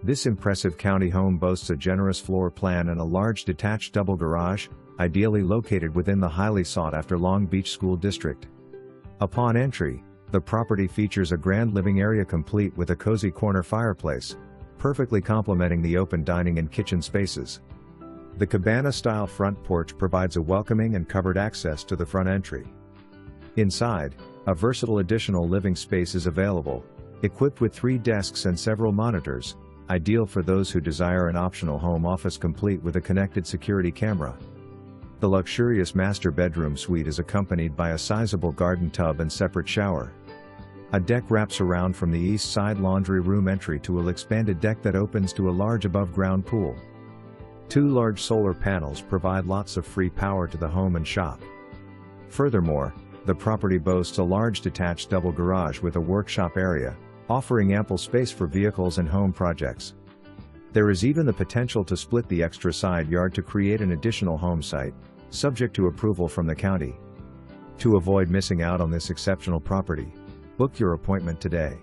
This impressive county home boasts a generous floor plan and a large detached double garage, ideally located within the highly sought-after Long Beach School District. Upon entry, the property features a grand living area complete with a cozy corner fireplace, perfectly complementing the open dining and kitchen spaces. The cabana-style front porch provides a welcoming and covered access to the front entry. Inside, a versatile additional living space is available, equipped with 3 desks and several monitors, ideal for those who desire an optional home office complete with a connected security camera. The luxurious master bedroom suite is accompanied by a sizable garden tub and separate shower. A deck wraps around from the east side laundry room entry to a lexpanded deck that opens to a large above-ground pool. 2 large solar panels provide lots of free power to the home and shop. Furthermore, the property boasts a large detached double garage with a workshop area, offering ample space for vehicles and home projects. There is even the potential to split the extra side yard to create an additional home site, subject to approval from the county. To avoid missing out on this exceptional property, book your appointment today.